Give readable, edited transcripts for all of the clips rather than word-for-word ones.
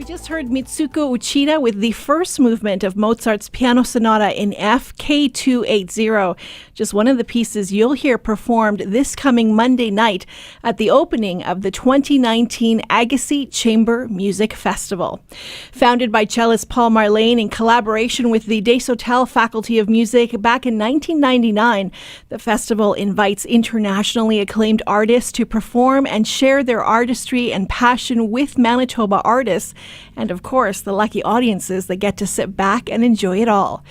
just heard Mitsuko Uchida with the first movement of Mozart's Piano Sonata in F, K280, just one of the pieces you'll hear performed this coming Monday night at the opening of the 2019 Agassiz Chamber Music Festival. Founded by cellist Paul Marleyn in collaboration with the Desautels Faculty of Music back in 1999, the festival invites internationally acclaimed artists to perform and share their artistry and passion with Manitoba artists, and of course the lucky audiences that get to sit back and enjoy it all.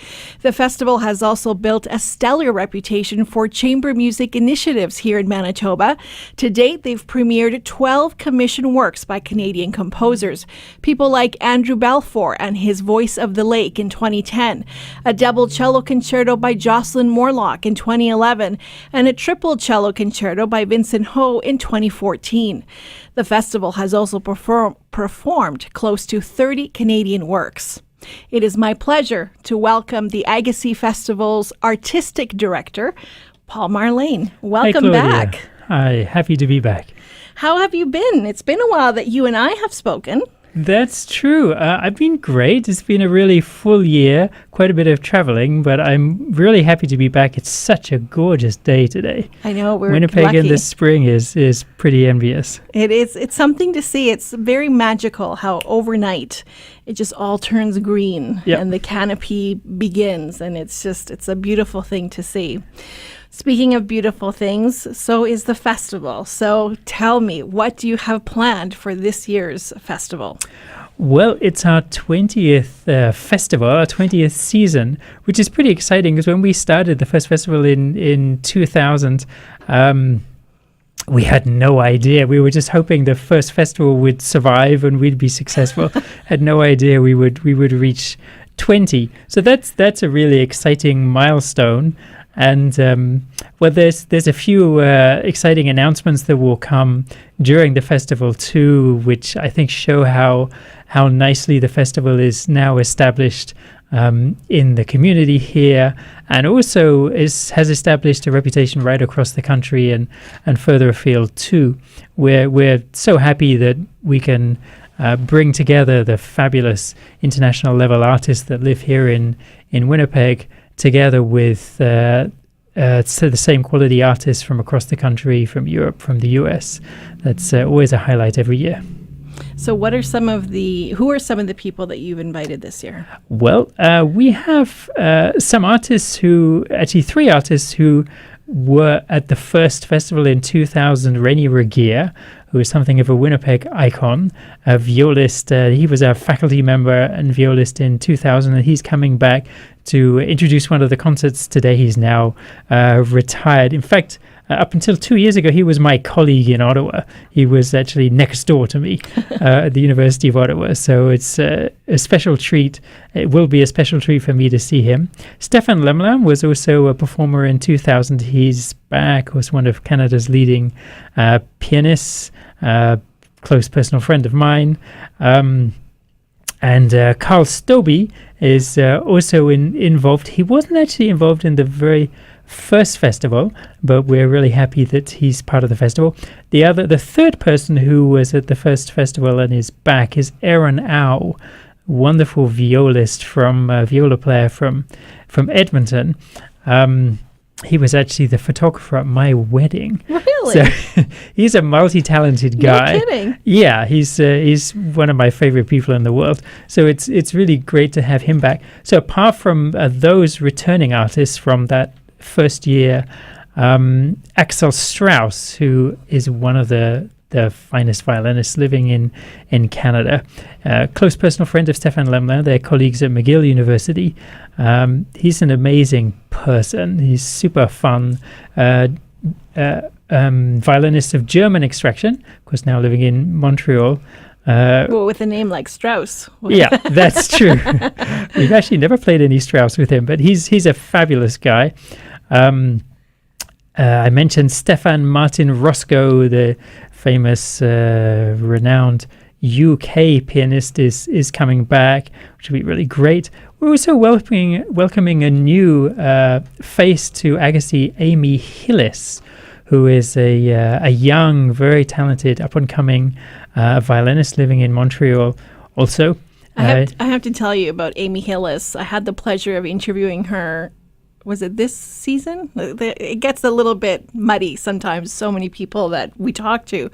The festival has also built a stellar reputation for chamber music initiatives here in Manitoba. To date, they've premiered 12 commissioned works by Canadian composers, people like Andrew Balfour and his Voice of the Lake in 2010, a double cello concerto by Jocelyn Morlock in 2011, and a triple cello concerto by Vincent Ho in 2014. The festival has also performed close to 30 Canadian works. It is my pleasure to welcome the Agassiz Festival's artistic director, Paul Marleyn. Welcome back. Hi, happy to be back. How have you been? It's been a while that you and I have spoken. That's true. I've been great. It's been a really full year, quite a bit of traveling, but I'm really happy to be back. It's such a gorgeous day today. I know, we're Winnipeg lucky. in the spring is pretty envious. It is. It's something to see. It's very magical how overnight it just all turns green. Yep. And the canopy begins, and it's a beautiful thing to see. Speaking of beautiful things, so is the festival. So tell me, what do you have planned for this year's festival? Well, it's our 20th festival, our 20th season, which is pretty exciting because when we started the first festival in 2000, we had no idea. We were just hoping the first festival would survive and we'd be successful. Had no idea we would reach 20. So that's a really exciting milestone. And well, there's a few exciting announcements that will come during the festival too, which I think show how nicely the festival is now established in the community here, and also has established a reputation right across the country and further afield too. We're so happy that we can bring together the fabulous international level artists that live here in Winnipeg, together with the same quality artists from across the country, from Europe, from the US. That's always a highlight every year. So who are some of the people that you've invited this year? Well, we have some artists three artists who were at the first festival in 2000, Rennie Regier, who is something of a Winnipeg icon, a violist. He was a faculty member and violist in 2000, and he's coming back to introduce one of the concerts today. He's now retired. In fact, up until 2 years ago, he was my colleague in Ottawa. He was actually next door to me at the University of Ottawa. So it's a special treat. It will be a special treat for me to see him. Stefan Lemlin was also a performer in 2000. He's back, was one of Canada's leading pianists, close personal friend of mine. And Carl Stobie is also involved. He wasn't actually involved in the very first festival, but we're really happy that he's part of the festival. The third person who was at the first festival and is back is Aaron Au, wonderful viola player from Edmonton. He was actually the photographer at my wedding. Really? So he's a multi-talented guy. No kidding. Yeah, he's one of my favorite people in the world. So it's really great to have him back. So apart from those returning artists from that first year, Axel Strauss, who is one of the finest violinists living in Canada, close personal friend of Stefan Lemlin. They're colleagues at McGill University. He's an amazing person. He's super fun. Violinist of German extraction, of course, now living in Montreal. Well, with a name like Strauss. Yeah, that's true. We've actually never played any Strauss with him, but he's a fabulous guy. I mentioned Stefan Martin Roscoe, the famous, renowned UK pianist, is coming back, which will be really great. We're also welcoming a new face to Agassiz, Amy Gillis, who is a young, very talented, up-and-coming violinist living in Montreal, also. I have to tell you about Amy Gillis. I had the pleasure of interviewing her. Was it this season? It gets a little bit muddy sometimes, so many people that we talk to.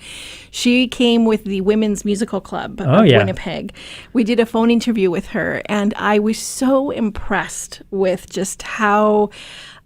She came with the Women's Musical Club of Winnipeg. We did a phone interview with her, and I was so impressed with just how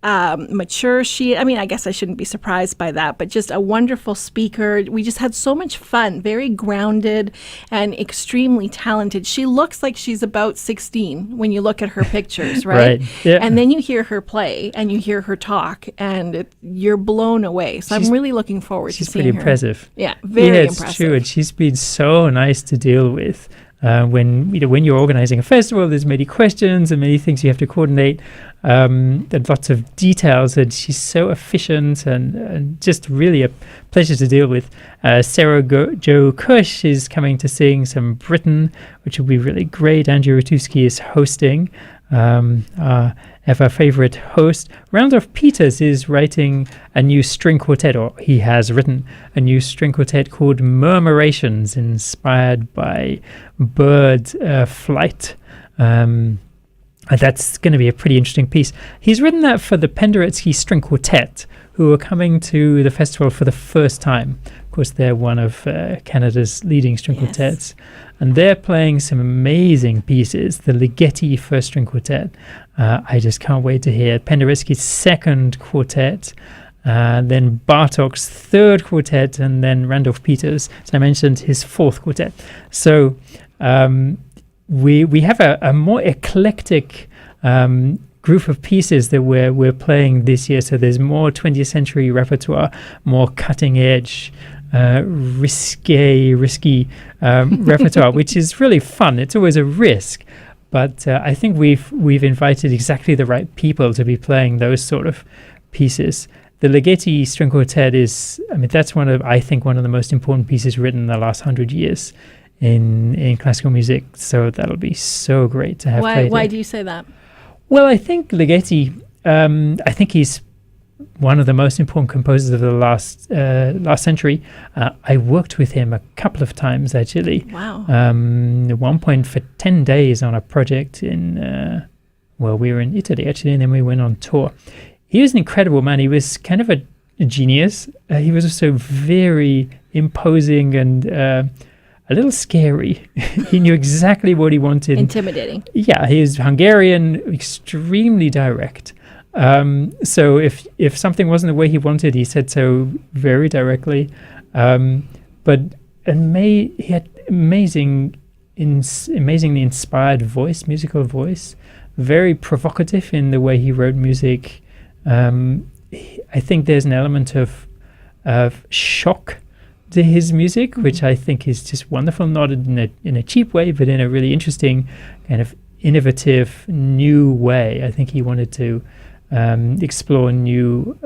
mature I guess I shouldn't be surprised by that, but just a wonderful speaker. We just had so much fun, very grounded and extremely talented. She looks like she's about 16 when you look at her pictures, right? Right. Yeah. And then you hear her play and you hear her talk and you're blown away. So I'm really looking forward to seeing her. She's pretty impressive. Yeah, very impressive. It's true. And she's been so nice to deal with. When you're organizing a festival, there's many questions and many things you have to coordinate, and lots of details. And she's so efficient and just really a pleasure to deal with. Sarah Jo Kush is coming to sing some Britain, which will be really great. Andrew Ratuski is hosting. Our favorite host, Randolph Peters, is writing a new string quartet, or he has written a new string quartet called Murmurations, inspired by bird flight. And that's going to be a pretty interesting piece. He's written that for the Penderecki String Quartet, who are coming to the festival for the first time. Of course, they're one of Canada's leading string quartets. And they're playing some amazing pieces. The Ligeti First String Quartet, I just can't wait to hear. Penderecki's second quartet, then Bartok's third quartet, and then Randolph Peters, as I mentioned, his fourth quartet. So we have a more eclectic group of pieces that we're playing this year. So there's more 20th century repertoire, more cutting edge, risky repertoire, which is really fun. It's always a risk, but I think we've invited exactly the right people to be playing those sort of pieces. The Ligeti String Quartet is, that's one of the most important pieces written in the last 100 years in classical music. So that'll be so great to have played. Why do you say that? Well, I think Ligeti, I think he's one of the most important composers of the last century. I worked with him a couple of times, actually. Wow. At one point for 10 days on a project in, we were in Italy, actually, and then we went on tour. He was an incredible man. He was kind of a genius. He was also very imposing and a little scary. He knew exactly what he wanted. Intimidating. Yeah, he was Hungarian, extremely direct. So if something wasn't the way he wanted, he said so very directly. But he had amazingly inspired voice, musical voice, very provocative in the way he wrote music. I think there's an element of shock to his music, which I think is just wonderful, not in a cheap way, but in a really interesting kind of innovative new way. I think he wanted to explore new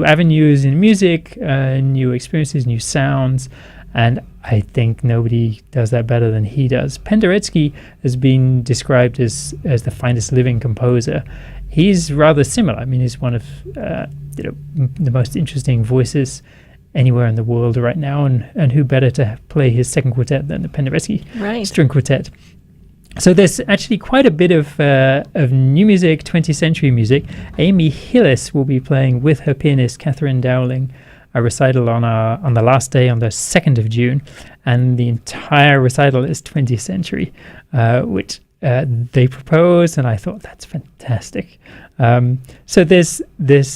avenues in music, new experiences, new sounds, and I think nobody does that better than he does. Penderecki has been described as the finest living composer. He's rather similar. He's one of the most interesting voices anywhere in the world right now, and who better to play his second quartet than the Penderecki String Quartet. So there's actually quite a bit of new music, 20th century music. Amy Gillis will be playing with her pianist Catherine Dowling a recital on the last day, on the 2nd of June, and the entire recital is 20th century, which they proposed, and I thought that's fantastic. So there's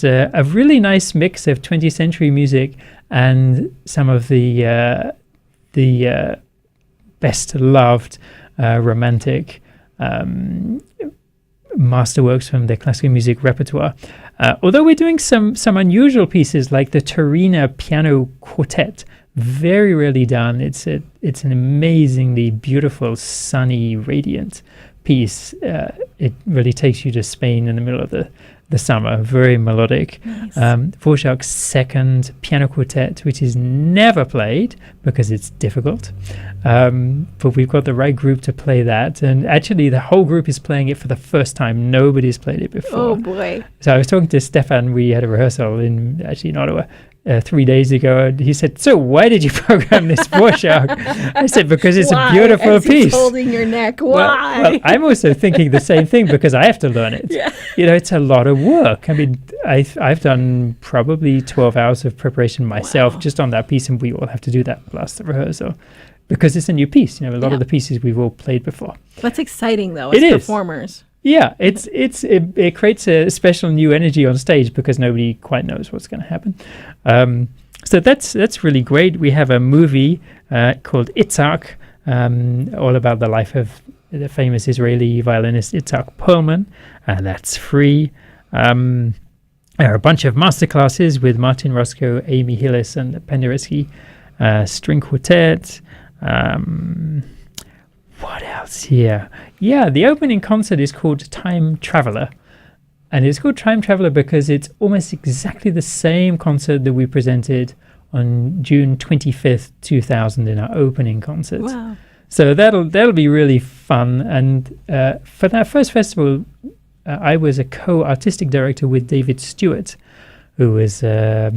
a really nice mix of 20th century music and some of the best loved romantic masterworks from the classical music repertoire. Although we're doing some unusual pieces like the Torina Piano Quartet, very rarely done. It's an amazingly beautiful, sunny, radiant piece. It really takes you to Spain in the middle of the summer. Very melodic. Nice. Dvorak's second piano quartet, which is never played because it's difficult. But we've got the right group to play that. And actually, the whole group is playing it for the first time. Nobody's played it before. Oh, boy. So I was talking to Stefan. We had a rehearsal in Ottawa. 3 days ago, and he said, "So why did you program this Dvorak?" I said, "Because it's Why? a beautiful As he's piece." holding your neck. Why? Well, I'm also thinking the same thing because I have to learn it. Yeah. It's a lot of work. I mean, I've done probably 12 hours of preparation myself just on that piece, and we all have to do that plus the rehearsal because it's a new piece. A lot of the pieces we've all played before. That's exciting, though, as performers. Yeah, it creates a special new energy on stage because nobody quite knows what's going to happen. So that's really great. We have a movie called Itzhak, all about the life of the famous Israeli violinist Itzhak Perlman. That's free. There are a bunch of masterclasses with Martin Roscoe, Amy Hillis, and the Penderecki String Quartet. What else here? Yeah, the opening concert is called Time Traveler. And it's called Time Traveler because it's almost exactly the same concert that we presented on June 25th, 2000 in our opening concert. Wow. So that'll be really fun. And for that first festival, I was a co-artistic director with David Stewart, who was a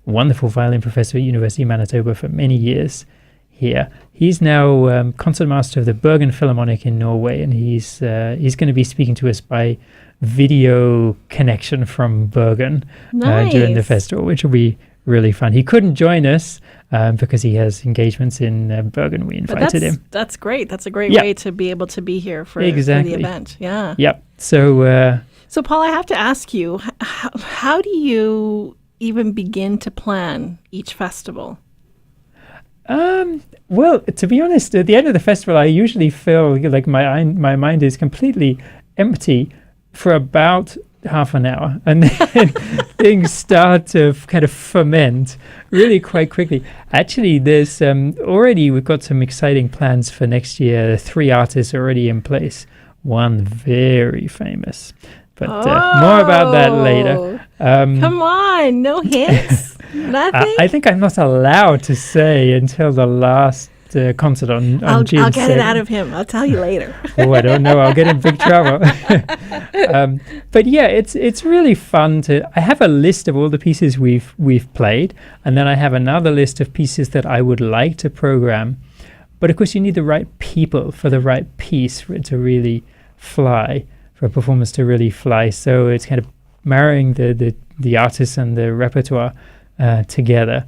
wonderful violin professor at University of Manitoba for many years here. He's now concertmaster of the Bergen Philharmonic in Norway, and he's going to be speaking to us by video connection from Bergen during the festival, which will be really fun. He couldn't join us because he has engagements in Bergen. We invited him. That's great. That's a great way to be able to be here for the event. Yeah. Yep. So Paul, I have to ask you, how do you even begin to plan each festival? Well, to be honest, at the end of the festival, I usually feel like my mind is completely empty for about half an hour, and then things start to kind of ferment really quite quickly. Actually, there's already we've got some exciting plans for next year. 3 artists already in place. One very famous, but more about that later. Come on, no hints. Nothing? I think I'm not allowed to say until the last concert on June 2nd. I'll get it out of him. I'll tell you later. Oh, I don't know. I'll get in big trouble. But yeah, it's really fun I have a list of all the pieces we've played, and then I have another list of pieces that I would like to program. But of course, you need the right people for the right piece for it to really fly, for a performance to really fly. So it's kind of marrying the artists and the repertoire together.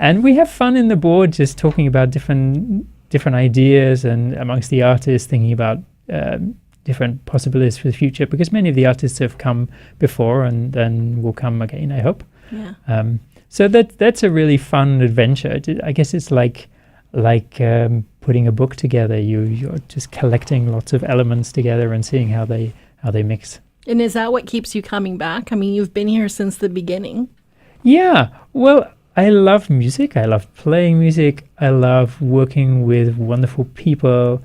And we have fun in the board just talking about different ideas and amongst the artists thinking about different possibilities for the future, because many of the artists have come before and then will come again, I hope. Yeah. So that's a really fun adventure. I guess it's like putting a book together. You're just collecting lots of elements together and seeing how they mix. And is that what keeps you coming back? I mean, you've been here since the beginning. Yeah. Well, I love music. I love playing music. I love working with wonderful people.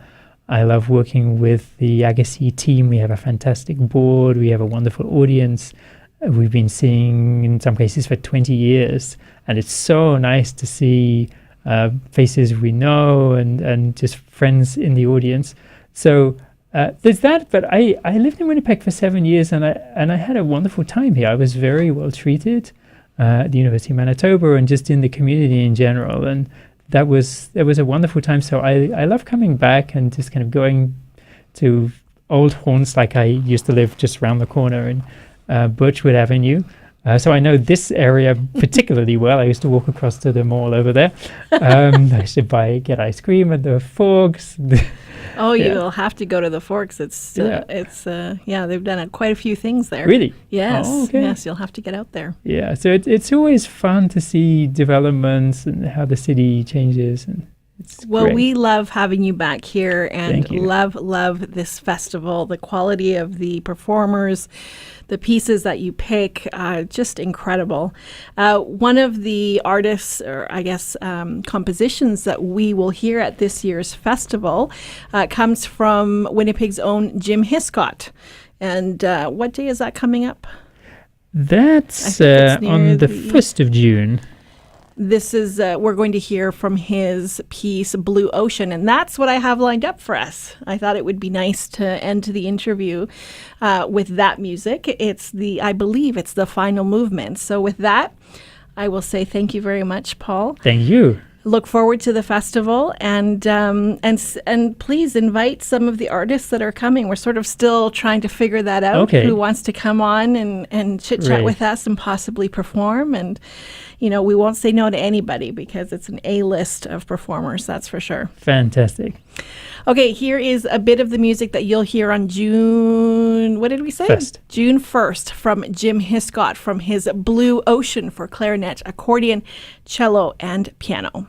I love working with the Agassiz team. We have a fantastic board. We have a wonderful audience. We've been seeing, in some cases, for 20 years. And it's so nice to see faces we know and just friends in the audience. So there's that. But I lived in Winnipeg for 7 years, and I had a wonderful time here. I was very well treated at the University of Manitoba and just in the community in general, and that was a wonderful time. So I love coming back and just kind of going to old haunts, like I used to live just around the corner in Birchwood Avenue. So I know this area particularly well. I used to walk across to the mall over there. I used to get ice cream at the Forks. Oh, you'll have to go to the Forks. They've done quite a few things there. Really? Yes. Oh, okay. Yes, you'll have to get out there. Yeah, so it's always fun to see developments and how the city changes, and it's great. We love having you back here, and Thank you. love this festival, the quality of the performers, the pieces that you pick, just incredible. One of the artists, or I guess compositions that we will hear at this year's festival comes from Winnipeg's own Jim Hiscott. And what day is that coming up? That's on the 1st of June. This is, we're going to hear from his piece, Blue Ocean, and that's what I have lined up for us. I thought it would be nice to end the interview with that music. I believe it's the final movement. So with that, I will say thank you very much, Paul. Thank you. Look forward to the festival, and please invite some of the artists that are coming. We're sort of still trying to figure that out. Okay. Who wants to come on and chit chat Right. with us and possibly perform? And we won't say no to anybody because it's an A-list of performers. That's for sure. Fantastic. Okay, here is a bit of the music that you'll hear on June, what did we say? June 1st from Jim Hiscott from his Blue Ocean for clarinet, accordion, cello, and piano.